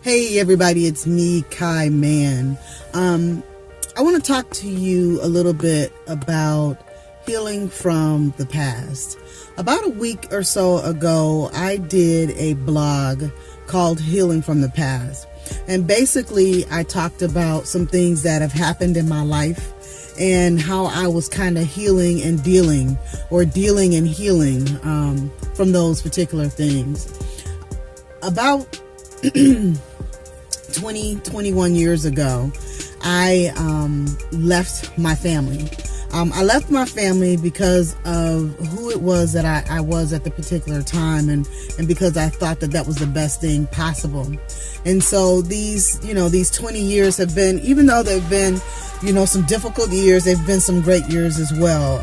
Hey everybody, it's me, Kai Mann. I want to talk to you a little bit about healing from the past. About a week or so ago, I did a blog called Healing from the Past. And basically, I talked about some things that have happened in my life and how I was kind of healing and dealing and healing from those particular things. About 21 years ago, I left my family. I left my family because of who it was that I was at the particular time, and because I thought that was the best thing possible. And so these 20 years have been, even though they've been, some difficult years, they've been some great years as well.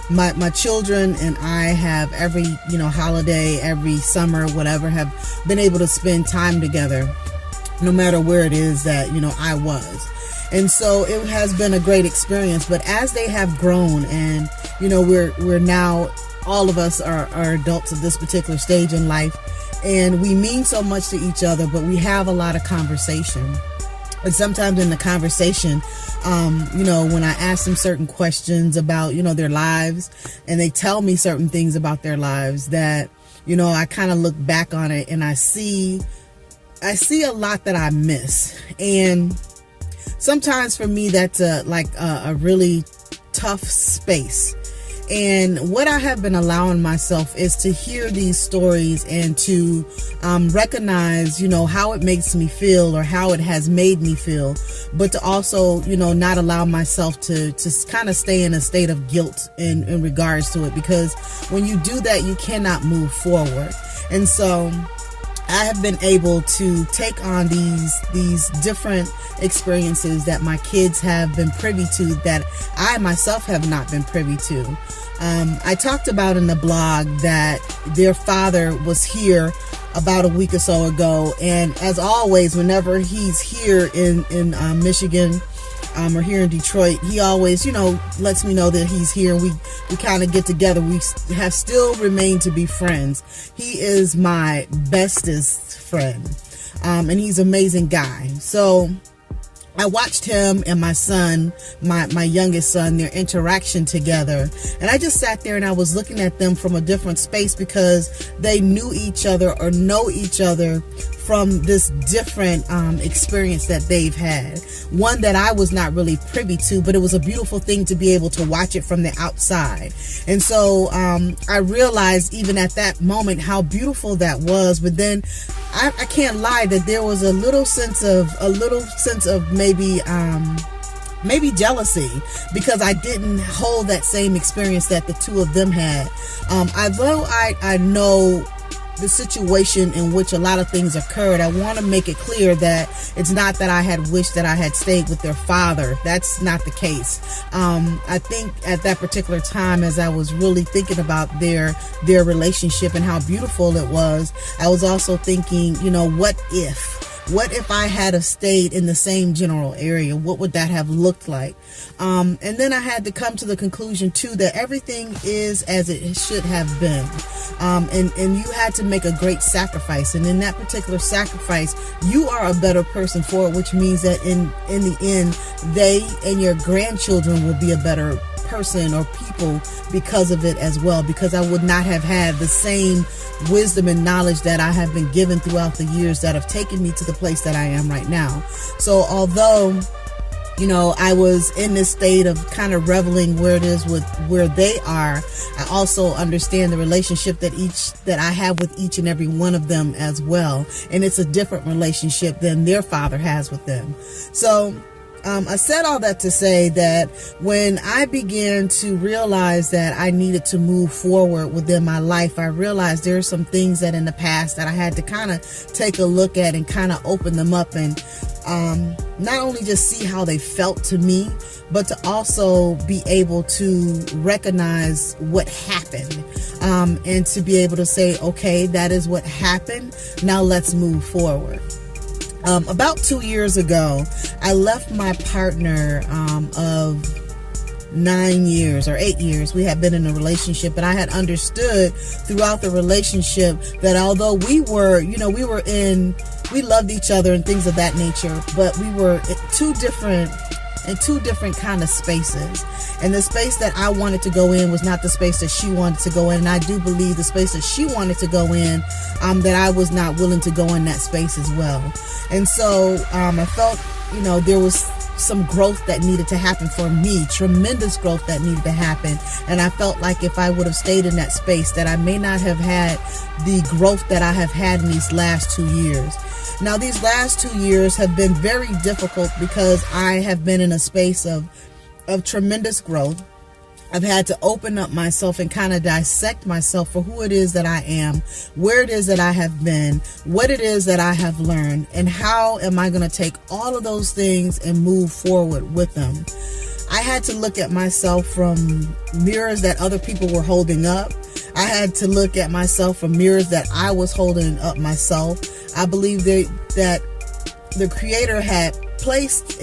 My children and I have every, holiday, every summer, whatever, have been able to spend time together, no matter where it is that, I was. And so it has been a great experience. But as they have grown and, we're now, all of us are adults at this particular stage in life, and we mean so much to each other, but we have a lot of conversation. And sometimes in the conversation, when I ask them certain questions about, their lives, and they tell me certain things about their lives that, I kind of look back on it and I see a lot that I miss. And sometimes for me, that's a really tough space. And what I have been allowing myself is to hear these stories and to recognize, how it makes me feel or how it has made me feel, but to also, not allow myself to kind of stay in a state of guilt in regards to it, because when you do that, you cannot move forward. And so I have been able to take on these different experiences that my kids have been privy to that I myself have not been privy to. I talked about in the blog that their father was here about a week or so ago, and as always, whenever he's here in Michigan, or here in Detroit, he always, lets me know that he's here, and we kind of get together. We have still remained to be friends. He is my bestest friend, and he's an amazing guy. So I watched him and my son, my youngest son, their interaction together. And I just sat there and I was looking at them from a different space, because they knew each other or know each other from this different experience that they've had. One that I was not really privy to, but it was a beautiful thing to be able to watch it from the outside. And so I realized even at that moment how beautiful that was. But then I can't lie that there was a little sense of maybe jealousy, because I didn't hold that same experience that the two of them had. Although I know the situation in which a lot of things occurred, I want to make it clear that it's not that I had wished that I had stayed with their father. That's not the case. I think at that particular time, as I was really thinking about their relationship and how beautiful it was, I was also thinking, what if I had have stayed in the same general area? What would that have looked like? And then I had to come to the conclusion too that everything is as it should have been. And you had to make a great sacrifice. And in that particular sacrifice, you are a better person for it, which means that in the end, they and your grandchildren will be a better person or people because of it as well, because I would not have had the same wisdom and knowledge that I have been given throughout the years that have taken me to the place that I am right now. So although I was in this state of kind of reveling where it is with where they are, I also understand the relationship that I have with each and every one of them as well. And it's a different relationship than their father has with them. So I said all that to say that when I began to realize that I needed to move forward within my life, I realized there are some things that in the past that I had to kind of take a look at and kind of open them up and not only just see how they felt to me, but to also be able to recognize what happened, and to be able to say, okay, that is what happened. Now let's move forward. About 2 years ago, I left my partner of 9 years or 8 years. We had been in a relationship, and I had understood throughout the relationship that although we were in we loved each other and things of that nature, but we were in two different kind of spaces. And the space that I wanted to go in was not the space that she wanted to go in. And I do believe the space that she wanted to go in, that I was not willing to go in that space as well. And so I felt, there was some growth that needed to happen for me, tremendous growth that needed to happen. And I felt like if I would have stayed in that space, that I may not have had the growth that I have had in these last 2 years. Now, these last 2 years have been very difficult because I have been in a space of tremendous growth. I've had to open up myself and kind of dissect myself for who it is that I am, where it is that I have been, what it is that I have learned, and how am I going to take all of those things and move forward with them. I had to look at myself from mirrors that other people were holding up. I had to look at myself from mirrors that I was holding up myself. I believe that the Creator had placed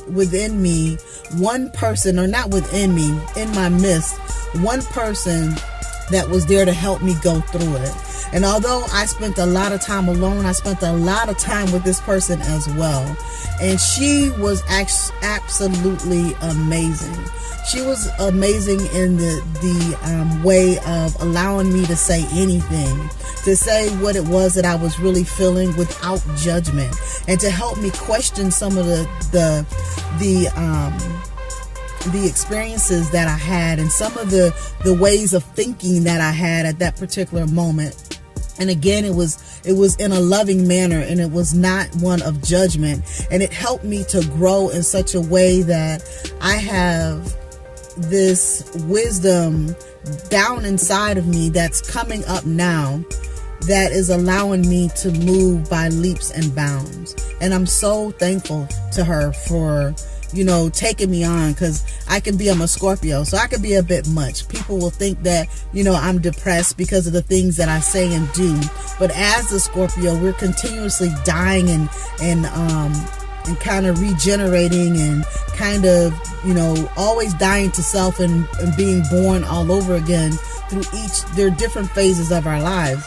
within me one person, or not within me, in my midst, one person that was there to help me go through it. And although I spent a lot of time alone, I spent a lot of time with this person as well. And she was absolutely amazing. She was amazing in the way of allowing me to say anything, to say what it was that I was really feeling without judgment, and to help me question some of the experiences that I had, and some of the ways of thinking that I had at that particular moment. And again, it was in a loving manner, and it was not one of judgment. And it helped me to grow in such a way that I have this wisdom down inside of me that's coming up now, that is allowing me to move by leaps and bounds. And I'm so thankful to her for taking me on, because I'm a Scorpio, so I can be a bit much. People will think that, I'm depressed because of the things that I say and do. But as a Scorpio, we're continuously dying and kind of regenerating, and kind of, always dying to self and being born all over again through their different phases of our lives.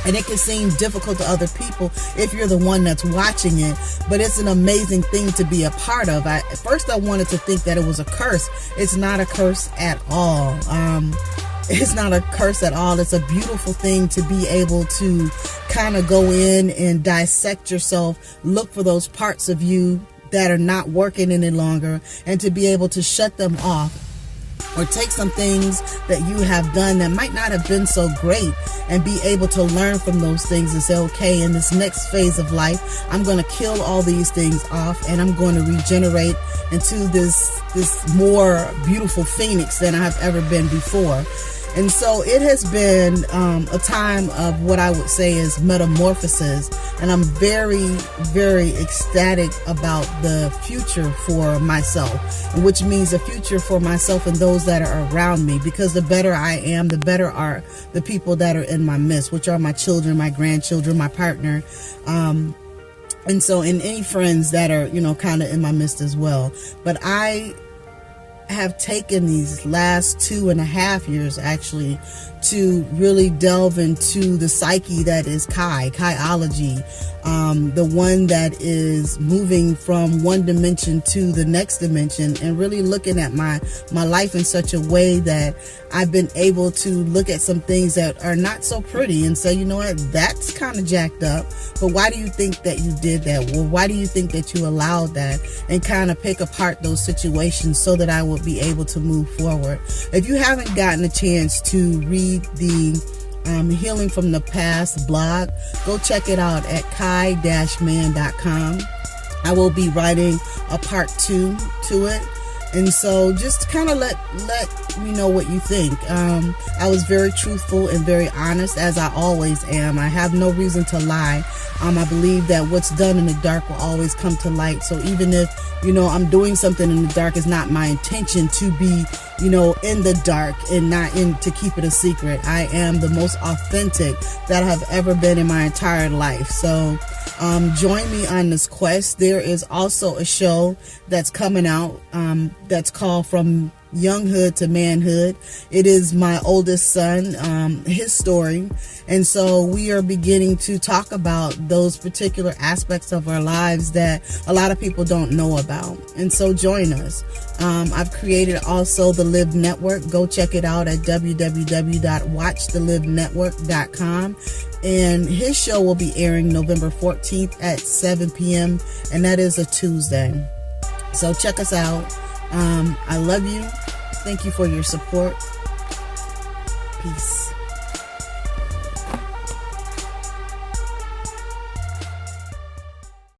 And it can seem difficult to other people if you're the one that's watching it, but it's an amazing thing to be a part of. At first I wanted to think that it was a curse. It's not a curse at all. It's not a curse at all. It's a beautiful thing to be able to kind of go in and dissect yourself, look for those parts of you that are not working any longer, and to be able to shut them off, or take some things that you have done that might not have been so great, and be able to learn from those things and say, okay, in this next phase of life, I'm going to kill all these things off, and I'm going to regenerate into this more beautiful phoenix than I've ever been before. And so it has been a time of what I would say is metamorphosis. And I'm very, very ecstatic about the future for myself, which means the future for myself and those that are around me. Because the better I am, the better are the people that are in my midst, which are my children, my grandchildren, my partner. And so, and any friends that are, kind of in my midst as well. But I have taken these last 2.5 years actually to really delve into the psyche that is Kaiology, the one that is moving from one dimension to the next dimension, and really looking at my life in such a way that I've been able to look at some things that are not so pretty and say, you know what, that's kind of jacked up, but why do you think that you did that? Well, why do you think that you allowed that? And kind of pick apart those situations so that I will be able to move forward. If you haven't gotten a chance to read the Healing from the Past blog, go check it out at kai-man.com. I will be writing a part 2 to it. And so just kind of let me know what you think. I was very truthful and very honest, as I always am. I have no reason to lie. I believe that what's done in the dark will always come to light. So even if, I'm doing something in the dark, it's not my intention to be, in the dark and not to keep it a secret. I am the most authentic that I have ever been in my entire life. So join me on this quest. There is also a show that's coming out that's called From younghood to manhood. It is my oldest son, his story. And so we are beginning to talk about those particular aspects of our lives that a lot of people don't know about. And so join us. I've created also the Live Network. Go check it out at www.watchthelivenetwork.com. And his show will be airing November 14th at 7 p.m. and that is a Tuesday. So check us out. I love you. Thank you for your support. Peace.